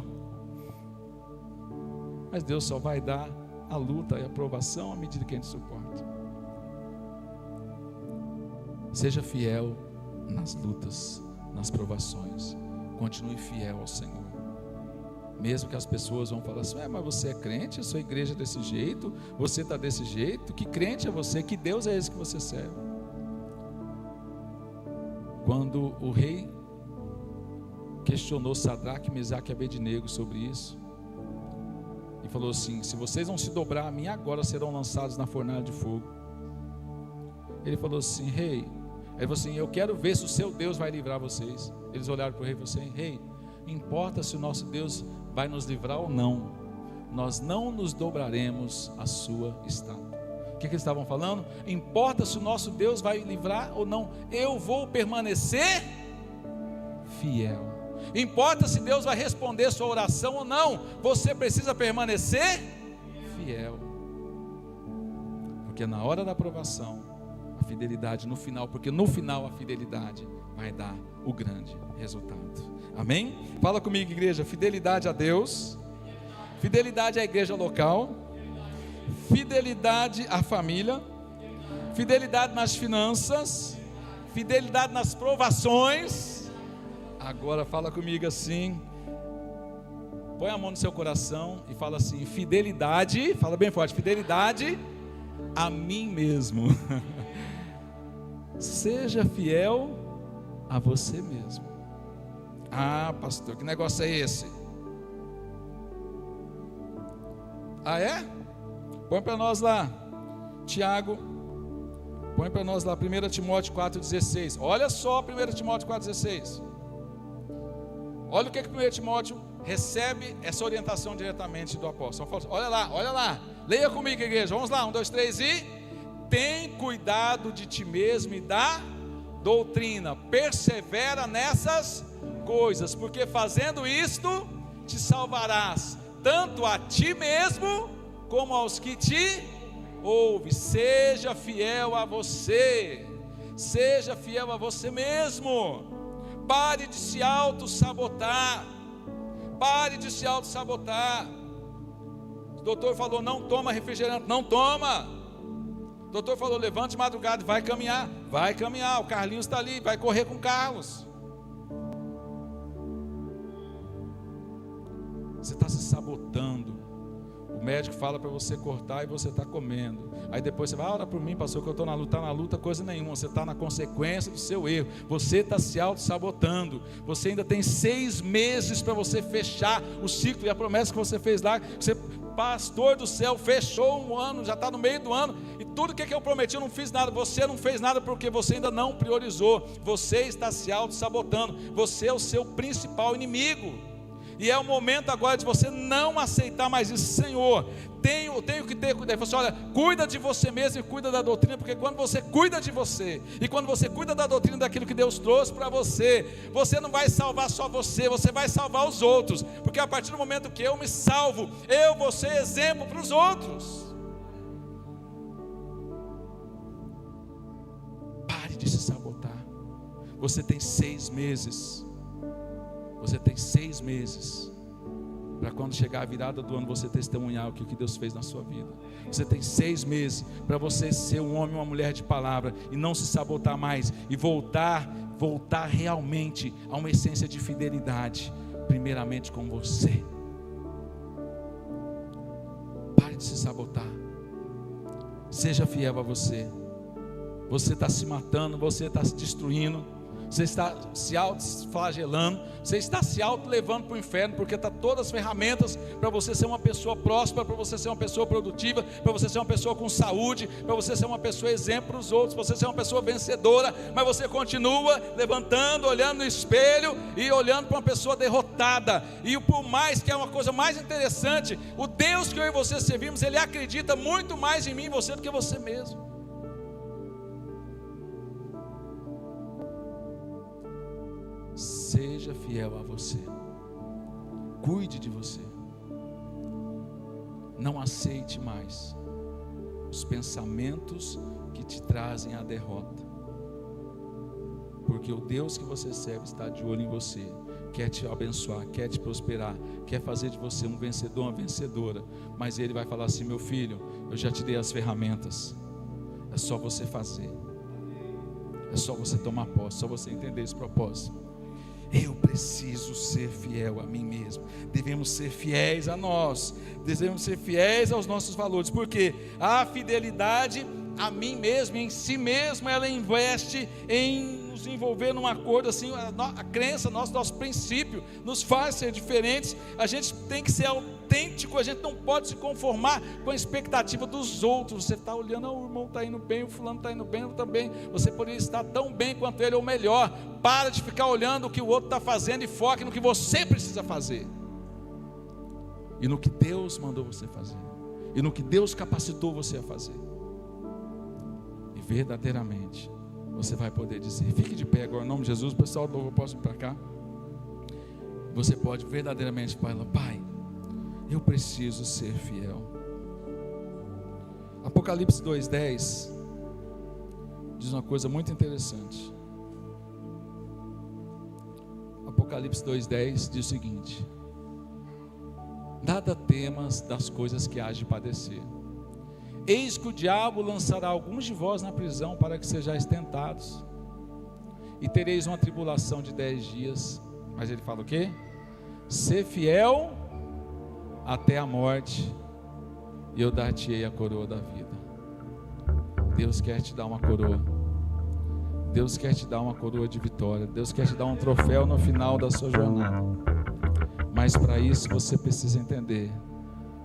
Mas Deus só vai dar a luta e a provação à medida que a gente suporta. Seja fiel nas lutas, nas provações. Continue fiel ao Senhor. Mesmo que as pessoas vão falar assim, mas você é crente, a sua igreja é desse jeito, você está desse jeito, que crente é você, que Deus é esse que você serve? Quando o rei questionou Sadraque, Mesaque e Abednego sobre isso, e falou assim: se vocês não se dobrar a mim agora, serão lançados na fornalha de fogo. Ele falou assim: rei, ele falou assim: eu quero ver se o seu Deus vai livrar vocês. Eles olharam para o rei e falaram assim: rei, importa se o nosso Deus vai nos livrar ou não, nós não nos dobraremos à sua estátua. O que eles estavam falando? Importa se o nosso Deus vai livrar ou não, eu vou permanecer fiel. Importa se Deus vai responder sua oração ou não, você precisa permanecer fiel. Porque na hora da aprovação, a fidelidade no final, porque no final a fidelidade vai dar o grande resultado. Amém? Fala comigo, igreja: fidelidade a Deus, fidelidade à igreja local, fidelidade à família, fidelidade nas finanças, fidelidade nas provações. Agora fala comigo assim, põe a mão no seu coração e fala assim: fidelidade, fala bem forte, fidelidade a mim mesmo. Seja fiel a você mesmo. Ah, pastor, que negócio é esse? Ah, é? Põe para nós lá, Tiago, põe para nós lá 1 Timóteo 4,16. Olha só 1 Timóteo 4,16. Olha o que 1 Timóteo recebe essa orientação diretamente do apóstolo. Olha lá, leia comigo, igreja, vamos lá, 1, 2, 3 e... tem cuidado de ti mesmo e da doutrina, persevera nessas coisas, porque fazendo isto, te salvarás, tanto a ti mesmo, como aos que te ouvem. Seja fiel a você, seja fiel a você mesmo, pare de se auto-sabotar, pare de se auto-sabotar. O doutor falou: não toma refrigerante, não toma. O doutor falou: levante de madrugada, vai caminhar, o Carlinhos está ali, vai correr com o Carlos. Você está se sabotando. O médico fala para você cortar e você está comendo. Aí depois você vai: ora por mim, pastor, que eu estou na luta. Está na luta coisa nenhuma, você está na consequência do seu erro. Você está se auto-sabotando. Você ainda tem 6 meses para você fechar o ciclo e a promessa que você fez lá. Você, pastor do céu, fechou um ano, já está no meio do ano, e tudo que eu prometi eu não fiz nada. Você não fez nada porque você ainda não priorizou. Você está se auto-sabotando. Você é o seu principal inimigo. E é o momento agora de você não aceitar mais isso. Senhor, tenho que ter cuidado. Você, olha, cuida de você mesmo e cuida da doutrina, porque quando você cuida de você, e quando você cuida da doutrina, daquilo que Deus trouxe para você, você não vai salvar só você, você vai salvar os outros, porque a partir do momento que eu me salvo, eu vou ser exemplo para os outros. Pare de se sabotar. Você tem 6 meses. Você tem 6 meses para quando chegar a virada do ano você testemunhar o que Deus fez na sua vida. Você tem 6 meses para você ser um homem ou uma mulher de palavra e não se sabotar mais e voltar realmente a uma essência de fidelidade, primeiramente com você. Pare de se sabotar. Seja fiel a você. Você está se matando, você está se destruindo. Você está se auto-flagelando, você está se auto-levando para o inferno, porque está todas as ferramentas para você ser uma pessoa próspera, para você ser uma pessoa produtiva, para você ser uma pessoa com saúde, para você ser uma pessoa exemplo para os outros, para você ser uma pessoa vencedora, mas você continua levantando, olhando no espelho e olhando para uma pessoa derrotada. E por mais que é uma coisa mais interessante, o Deus que eu e você servimos, Ele acredita muito mais em mim e você do que você mesmo. Seja fiel a você. Cuide de você. Não aceite mais os pensamentos que te trazem a derrota, porque o Deus que você serve está de olho em você, quer te abençoar, quer te prosperar, quer fazer de você um vencedor, uma vencedora. Mas Ele vai falar assim: meu filho, eu já te dei as ferramentas, é só você fazer, é só você tomar posse, só você entender esse propósito. Eu preciso ser fiel a mim mesmo. Devemos ser fiéis a nós. Devemos ser fiéis aos nossos valores. Porque a fidelidade a mim mesmo, em si mesmo, ela investe em nos envolver num acordo assim. A crença, nosso princípio nos faz ser diferentes. A gente tem que ser autêntico autêntico, a gente não pode se conformar com a expectativa dos outros. Você está olhando, o irmão está indo bem, o fulano está indo bem, eu também. Você poderia estar tão bem quanto ele ou melhor. Para de ficar olhando o que o outro está fazendo e foque no que você precisa fazer. E no que Deus mandou você fazer. E no que Deus capacitou você a fazer. E verdadeiramente você vai poder dizer, fique de pé agora em nome de Jesus, o pessoal do louvor pode vir para cá. Você pode verdadeiramente falar, Pai, eu preciso ser fiel. Apocalipse 2:10 diz uma coisa muito interessante. Apocalipse 2:10 diz o seguinte: nada temas das coisas que há de padecer. Eis que o diabo lançará alguns de vós na prisão para que sejais tentados, e tereis uma tribulação de 10 dias. Mas ele fala o quê? Ser fiel até a morte, e eu dar-te-ei a coroa da vida. Deus quer te dar uma coroa. Deus quer te dar uma coroa de vitória. Deus quer te dar um troféu no final da sua jornada. Mas para isso você precisa entender: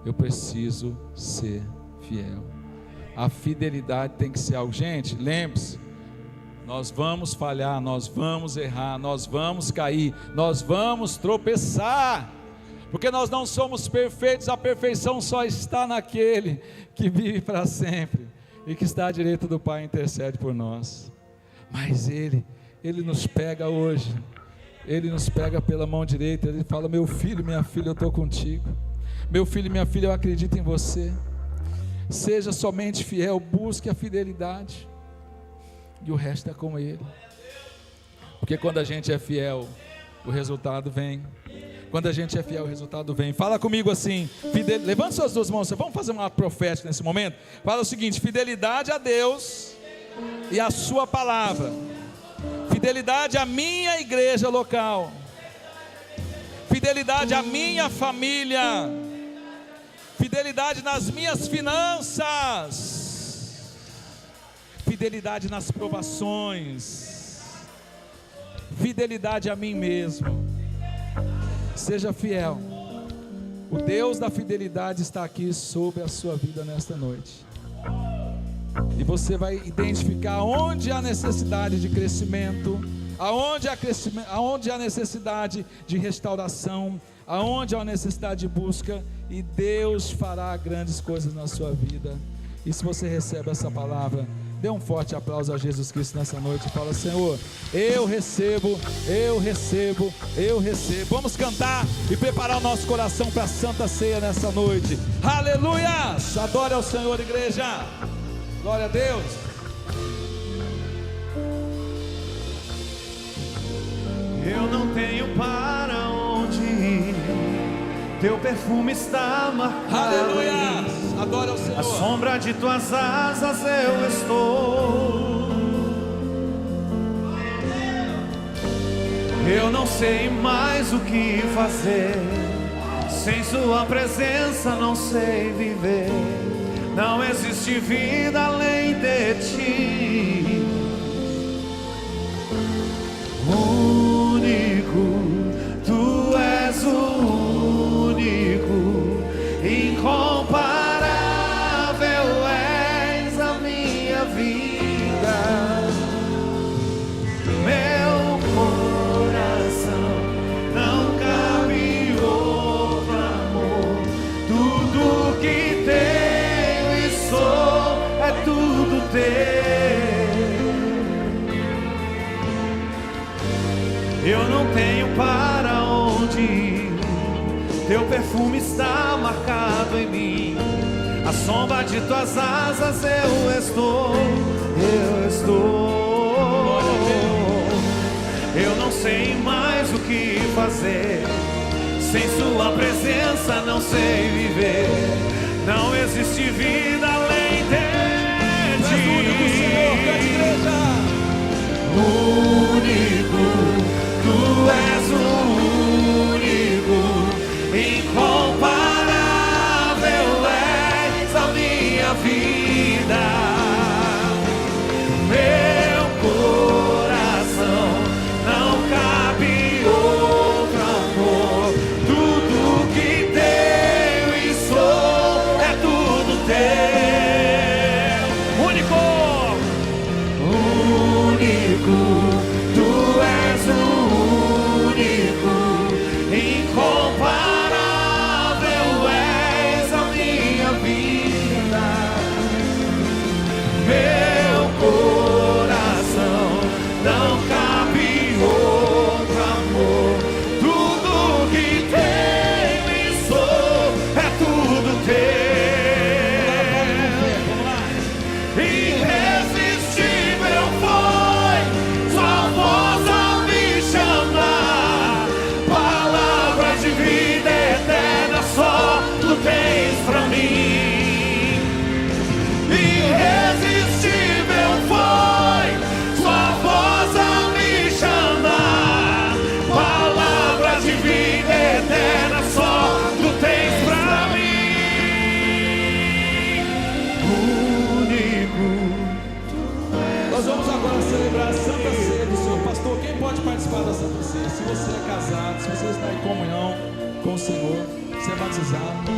eu preciso ser fiel. A fidelidade tem que ser algo. Gente, lembre-se, nós vamos falhar, nós vamos errar, nós vamos cair, nós vamos tropeçar, porque nós não somos perfeitos. A perfeição só está naquele que vive para sempre e que está à direita do Pai e intercede por nós. Mas Ele nos pega hoje, Ele nos pega pela mão direita, Ele fala: meu filho, minha filha, eu estou contigo. Meu filho, minha filha, eu acredito em você. Seja somente fiel, busque a fidelidade, e o resto é com Ele. Porque quando a gente é fiel, o resultado vem. Quando a gente é fiel, o resultado vem. Fala comigo assim, levante suas duas mãos. Vamos fazer uma profética nesse momento. Fala o seguinte: fidelidade a Deus e a sua palavra, fidelidade à minha igreja local, fidelidade à minha família, fidelidade nas minhas finanças, fidelidade nas provações, fidelidade a mim mesmo. Seja fiel. O Deus da fidelidade está aqui sobre a sua vida nesta noite. E você vai identificar onde há necessidade de crescimento, aonde há necessidade de restauração, aonde há necessidade de busca, e Deus fará grandes coisas na sua vida. E se você recebe essa palavra, dê um forte aplauso a Jesus Cristo nessa noite e fala: Senhor, eu recebo, eu recebo, eu recebo. Vamos cantar e preparar o nosso coração para a Santa Ceia nessa noite. Aleluia! Adore ao Senhor, igreja. Glória a Deus. Eu não tenho para onde ir, teu perfume está marcado. Aleluia! Adore ao Senhor. À sombra de tuas asas eu estou. Eu não sei mais o que fazer, sem sua presença não sei viver. Não existe vida além de ti. Único, tu és o único, incomparável és a minha vida. Meu coração não cabe outro amor. Tudo que tenho e sou é tudo teu. Eu não tenho para onde ir, teu perfume está marcado em mim. À sombra de tuas asas eu estou, eu estou. Eu não sei mais o que fazer, sem sua presença não sei viver. Não existe vida além de ti. Tu és o único, Senhor, cante, igreja. Único, tu és o único, incomparável és a minha vida. Meu coração não cabe outro amor. Tudo que tenho Senhor, ser batizado.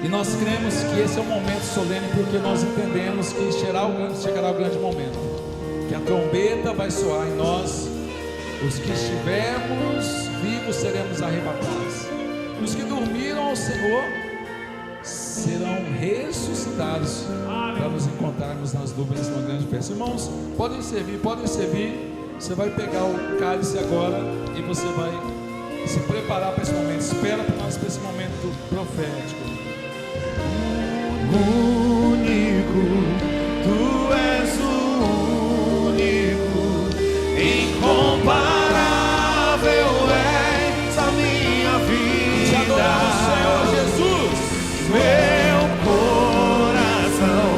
E nós cremos que esse é um momento solene, porque nós entendemos que chegará o grande momento, que a trombeta vai soar em nós. Os que estivermos vivos seremos arrebatados. Os que dormiram ao Senhor serão ressuscitados para nos encontrarmos nas nuvens numa grande festa. Irmãos, podem servir. Você vai pegar o cálice agora e você vai se preparar para esse momento. Espera para nós para esse momento profético. Único, tu és o único, incomparável és a minha vida. Te adoramos, Senhor Jesus. Meu coração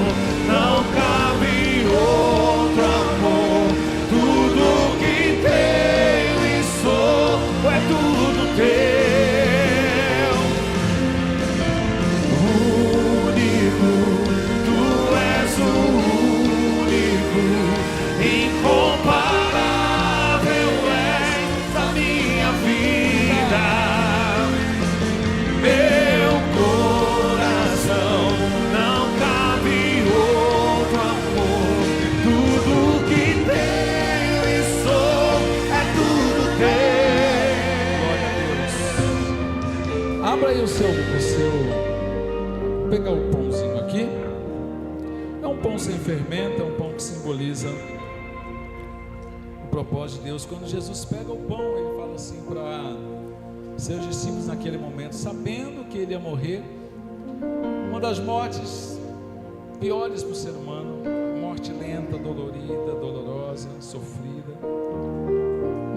não cabe outro amor. Tudo que tenho e sou é tudo teu. Abra aí o seu, vou pegar o pãozinho aqui. É um pão sem fermento, é um pão que simboliza o propósito de Deus. Quando Jesus pega o pão, ele fala assim para seus discípulos naquele momento, sabendo que ele ia morrer, uma das mortes piores para o ser humano, morte lenta, dolorida, dolorosa, sofrida,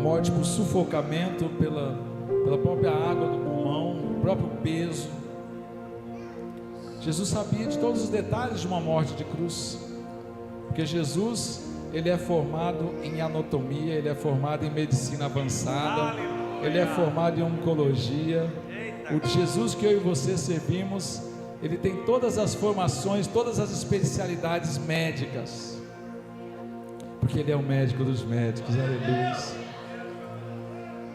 morte por sufocamento pela própria água do pulmão, o próprio peso. Jesus sabia de todos os detalhes de uma morte de cruz, porque Jesus, ele é formado em anatomia, ele é formado em medicina avançada, ele é formado em oncologia. O Jesus que eu e você servimos, ele tem todas as formações, todas as especialidades médicas, porque ele é o médico dos médicos, aleluia.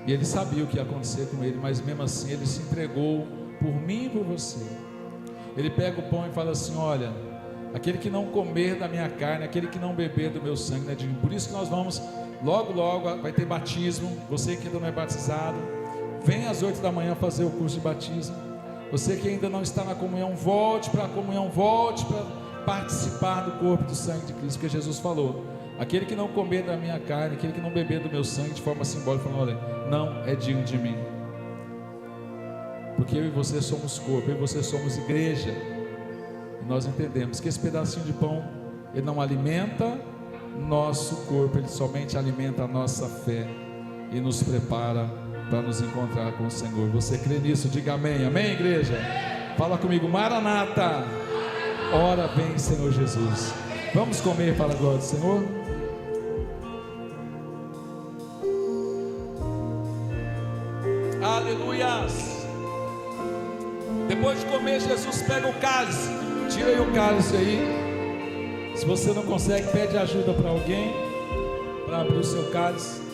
E ele sabia o que ia acontecer com ele, mas mesmo assim ele se entregou por mim e por você. Ele pega o pão e fala assim: olha, aquele que não comer da minha carne, aquele que não beber do meu sangue, não é digno. Por isso que nós vamos, logo vai ter batismo. Você que ainda não é batizado, vem às 8 da manhã fazer o curso de batismo. Você que ainda não está na comunhão, volte para a comunhão, volte para participar do corpo e do sangue de Cristo, porque Jesus falou: aquele que não comer da minha carne, aquele que não beber do meu sangue, de forma simbólica, falando: olha, não é digno de mim. Porque eu e você somos corpo, eu e você somos igreja. E nós entendemos que esse pedacinho de pão, ele não alimenta nosso corpo, ele somente alimenta a nossa fé e nos prepara para nos encontrar com o Senhor. Você crê nisso? Diga amém. Amém, igreja? Fala comigo: Maranata, ora vem, Senhor Jesus. Vamos comer para a glória do Senhor. Aleluias. Depois de comer, Jesus pega o cálice. Tira aí o cálice aí. Se você não consegue, pede ajuda para alguém para abrir o seu cálice.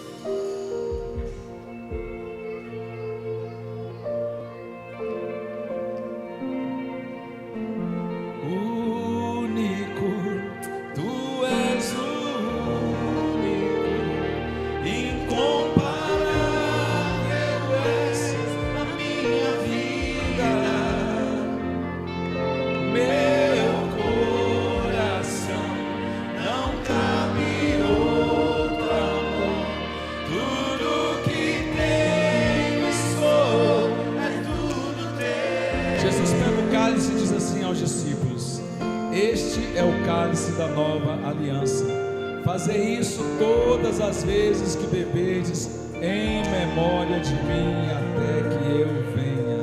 Fazei isso todas as vezes que beberdes, em memória de mim, até que eu venha.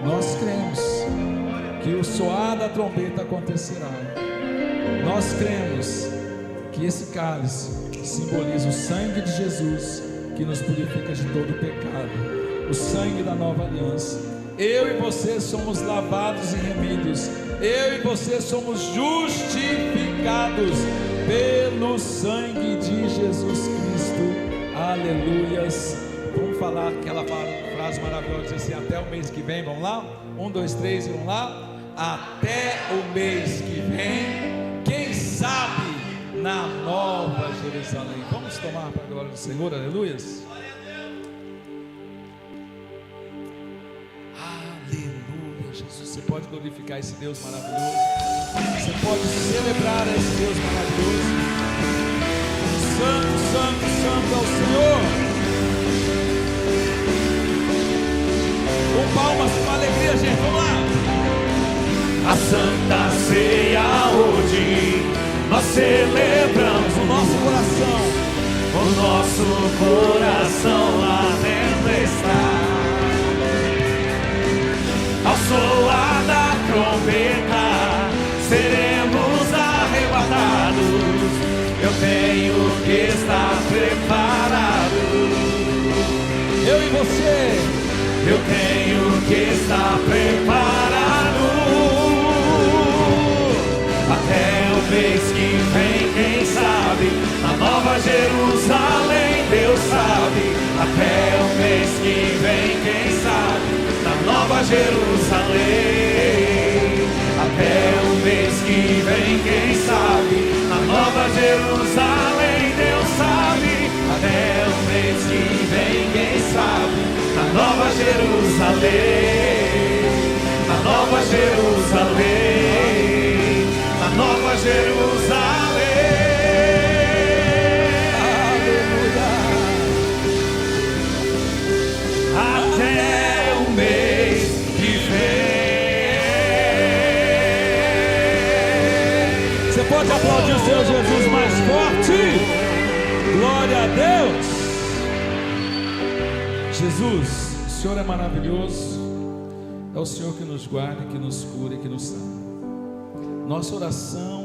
Nós cremos que o soar da trombeta acontecerá. Nós cremos que esse cálice simboliza o sangue de Jesus, que nos purifica de todo o pecado, o sangue da nova aliança. Eu e você somos lavados e remidos. Eu e você somos justificados pelo sangue de Jesus Cristo. Aleluias. Vamos falar aquela frase frase maravilhosa, diz assim: até o mês que vem, vamos lá? 1, 2, 3 e vamos lá? Até o mês que vem, quem sabe na Nova Jerusalém. Vamos tomar para a glória do Senhor, aleluias. Aleluia, Jesus. Você pode glorificar esse Deus maravilhoso, você pode celebrar esse Deus maravilhoso. Santo, santo, santo é o Senhor. Com palmas, com alegria, gente, vamos lá. A Santa Ceia hoje nós celebramos o nosso coração. O nosso coração lá dentro está. Ao soar da trombeta seremos arrebatados. Eu tenho que estar preparado. Eu e você. Eu tenho que estar preparado. Até o mês que vem, quem sabe, na Nova Jerusalém, Deus sabe. Até o mês que vem, quem sabe, na Nova Jerusalém. Até o mês que vem, quem sabe, na Nova Jerusalém, Deus sabe. Até o mês que vem, quem sabe, na Nova Jerusalém, na Nova Jerusalém, na Nova Jerusalém. Aleluia. Até o mês que vem. Você pode aplaudir o Senhor Jesus mais forte? Glória a Deus. Jesus, o Senhor é maravilhoso, é o Senhor que nos guarda, que nos cura e que nos salva. Nossa oração